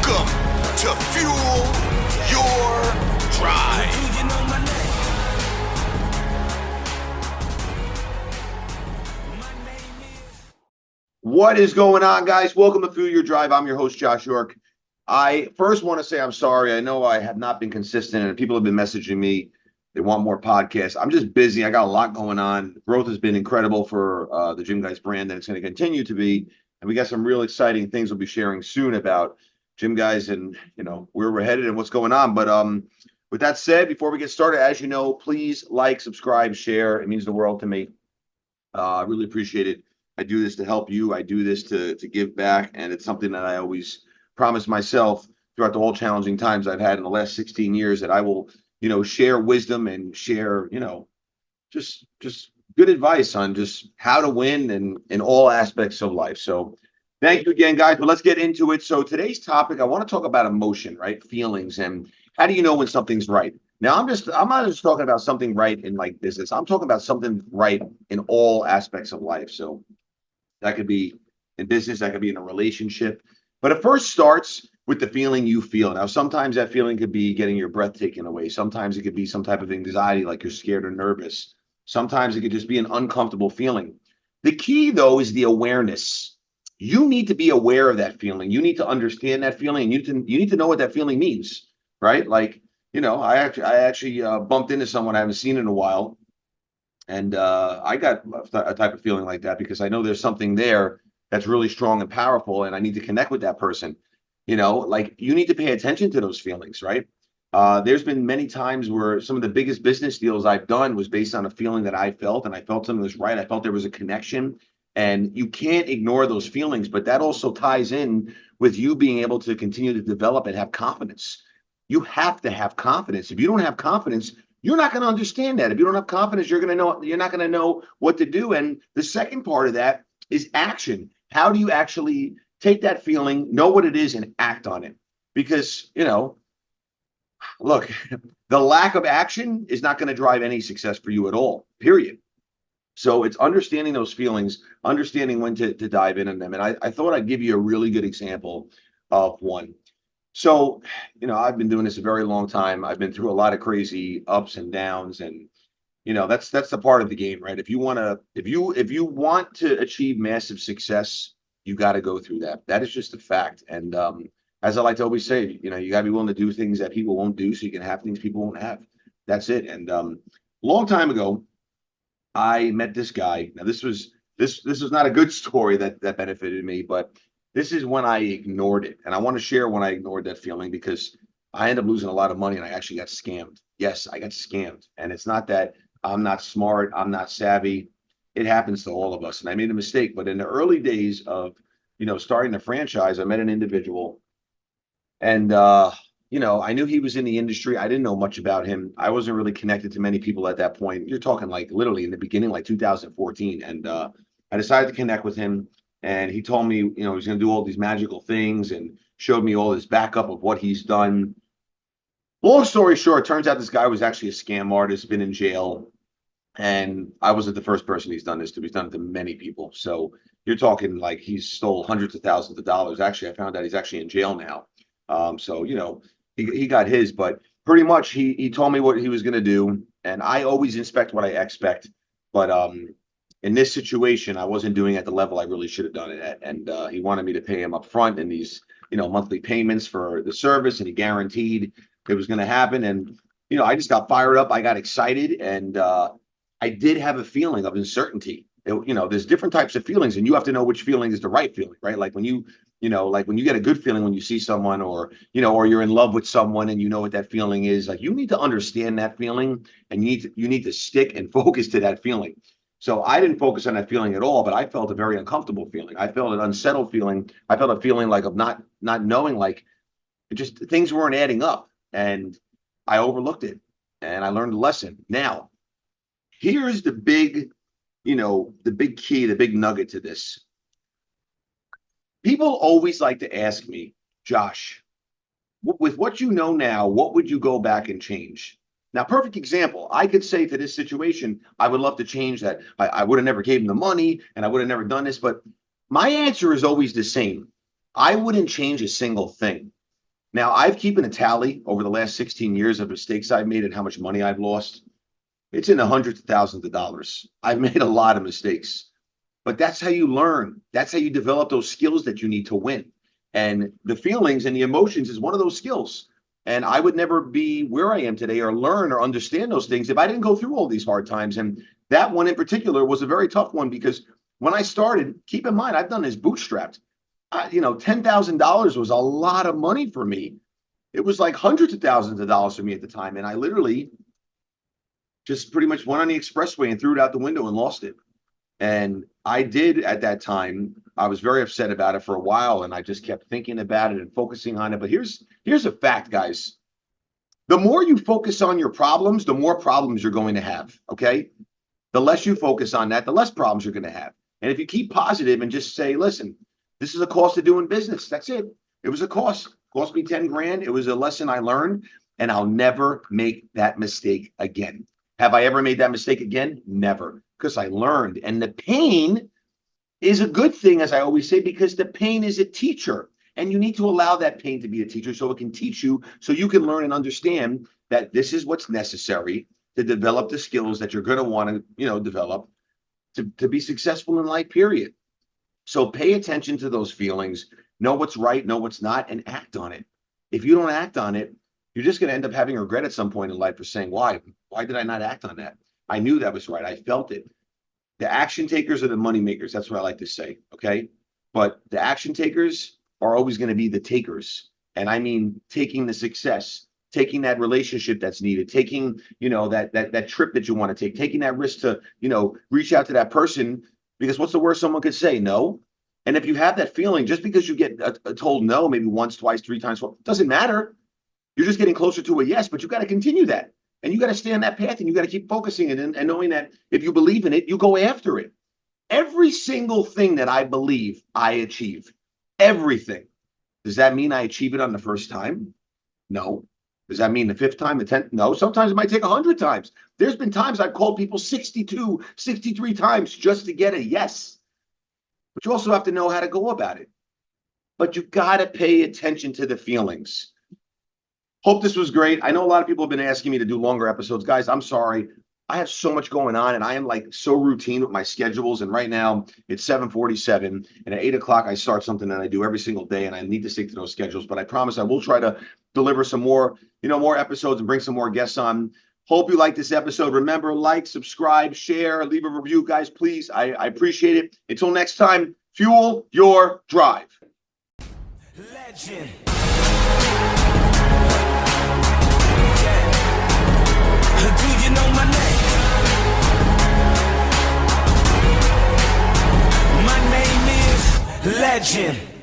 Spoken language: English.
Welcome to Fuel Your Drive. What is going on, guys? Welcome to Fuel Your Drive. I'm your host, Josh York. I first want to say I'm sorry. I know I have not been consistent, and people have been messaging me. They want more podcasts. I'm just busy. I got a lot going on. Growth has been incredible for the GYMGUYZ brand, and it's going to continue to be. And we got some real exciting things we'll be sharing soon about GYMGUYZ and where we're headed and what's going on. But with that said, before we get started, as you know, please like, subscribe, share. It means the world to me. I really appreciate it. I do this to help you. I do this to give back, and it's something that I always promise myself throughout the whole challenging times I've had in the last 16 years that I will, share wisdom and share, just good advice on just how to win and in all aspects of life. So thank you again, guys. But let's get into it. So today's topic, I want to talk about emotion, right? Feelings, and how do you know when something's right? Now, I'm not just talking about something right in like business. I'm talking about something right in all aspects of life. So that could be in business, that could be in a relationship. But it first starts with the feeling you feel. Now, sometimes that feeling could be getting your breath taken away. Sometimes it could be some type of anxiety, like you're scared or nervous. Sometimes it could just be an uncomfortable feeling. The key, though, is the awareness. You need to be aware of that feeling. You need to understand that feeling. You need to know what that feeling means, right? Like, I actually bumped into someone I haven't seen in a while. And I got a type of feeling like that because I know there's something there that's really strong and powerful, and I need to connect with that person. Like you need to pay attention to those feelings, right? There's been many times where some of the biggest business deals I've done was based on a feeling that I felt, and I felt something was right. I felt there was a connection, and you can't ignore those feelings, but that also ties in with you being able to continue to develop and have confidence. You have to have confidence. If you don't have confidence, you're not going to understand that. If you don't have confidence, you're not going to know what to do. And the second part of that is action. How do you actually take that feeling, know what it is, and act on it? Because, look, the lack of action is not going to drive any success for you at all, period. So it's understanding those feelings, understanding when to dive in on them. And I thought I'd give you a really good example of one. So, I've been doing this a very long time. I've been through a lot of crazy ups and downs, and that's the part of the game, right? If you want to achieve massive success, you got to go through that. That is just a fact. And as I like to always say, you got to be willing to do things that people won't do, so you can have things people won't have. That's it. And long time ago, I met this guy. Now, this was not a good story that benefited me, but this is when I ignored it. And I want to share when I ignored that feeling because I ended up losing a lot of money and I actually got scammed. Yes, I got scammed. And it's not that I'm not smart, I'm not savvy. It happens to all of us. And I made a mistake. But in the early days of, starting the franchise, I met an individual. And, I knew he was in the industry. I didn't know much about him. I wasn't really connected to many people at that point. You're talking like literally in the beginning, like 2014. And I decided to connect with him. And he told me, he's going to do all these magical things and showed me all this backup of what he's done. Long story short, it turns out this guy was actually a scam artist, been in jail. And I wasn't the first person he's done this to. He's done it to many people. So you're talking like he's stole hundreds of thousands of dollars. Actually, I found out he's actually in jail now. So, he got his, but pretty much he told me what he was going to do. And I always inspect what I expect. But in this situation, I wasn't doing it at the level I really should have done it at. And he wanted me to pay him up front in these, monthly payments for the service. And he guaranteed it was going to happen. And, I just got fired up. I got excited. And I did have a feeling of uncertainty. There's different types of feelings, and you have to know which feeling is the right feeling, right? Like when you get a good feeling when you see someone, or you're in love with someone, and you know what that feeling is. Like you need to understand that feeling, and you need to stick and focus to that feeling. So I didn't focus on that feeling at all, but I felt a very uncomfortable feeling. I felt an unsettled feeling. I felt a feeling like of not knowing, like just things weren't adding up, and I overlooked it, and I learned a lesson. Now, here's the big key, the big nugget to this. People always like to ask me, Josh, with what you know now, what would you go back and change? Now, perfect example. I could say to this situation, I would love to change that. I would have never gave him the money and I would have never done this. But my answer is always the same. I wouldn't change a single thing. Now, I've keeping a tally over the last 16 years of mistakes I've made and how much money I've lost. It's in the hundreds of thousands of dollars. I've made a lot of mistakes, but that's how you learn. That's how you develop those skills that you need to win. And the feelings and the emotions is one of those skills. And I would never be where I am today or learn or understand those things if I didn't go through all these hard times. And that one in particular was a very tough one because when I started, keep in mind, I've done this bootstrapped. $10,000 was a lot of money for me. It was like hundreds of thousands of dollars for me at the time. And I literally just pretty much went on the expressway and threw it out the window and lost it. And I did at that time. I was very upset about it for a while, and I just kept thinking about it and focusing on it. But here's a fact, guys. The more you focus on your problems, the more problems you're going to have, okay? The less you focus on that, the less problems you're going to have. And if you keep positive and just say, listen, this is a cost of doing business. That's it. It was a cost. It cost me 10 grand. It was a lesson I learned, and I'll never make that mistake again. Have I ever made that mistake again? Never, because I learned. And the pain is a good thing, as I always say, because the pain is a teacher. And you need to allow that pain to be a teacher so it can teach you, so you can learn and understand that this is what's necessary to develop the skills that you're going to want to, develop to be successful in life, period. So pay attention to those feelings, know what's right, know what's not, and act on it. If you don't act on it, you're just going to end up having regret at some point in life for saying, why did I not act on that? I knew that was right. I felt it. The action takers are the money makers. That's what I like to say. Okay. But the action takers are always going to be the takers. And I mean, taking the success, taking that relationship that's needed, taking, that trip that you want to take, taking that risk to, reach out to that person, because what's the worst someone could say? No. And if you have that feeling, just because you get told no, maybe once, twice, 3 times, it doesn't matter. You're just getting closer to a yes, but you got to continue that. And you got to stay on that path, and you got to keep focusing it and knowing that if you believe in it, you go after it. Every single thing that I believe, I achieve. Everything. Does that mean I achieve it on the first time? No. Does that mean the 5th time, the 10th? No. Sometimes it might take 100 times. There's been times I've called people 62, 63 times just to get a yes. But you also have to know how to go about it. But you got to pay attention to the feelings. Hope this was great. I know a lot of people have been asking me to do longer episodes. Guys, I'm sorry. I have so much going on, and I am like so routine with my schedules. And right now it's 7:47, and at 8 o'clock I start something that I do every single day, and I need to stick to those schedules. But I promise I will try to deliver some more, more episodes and bring some more guests on. Hope you like this episode. Remember, like, subscribe, share, leave a review, guys, please. I appreciate it. Until next time, fuel your drive. Legend. Do you know my name? My name is Legend.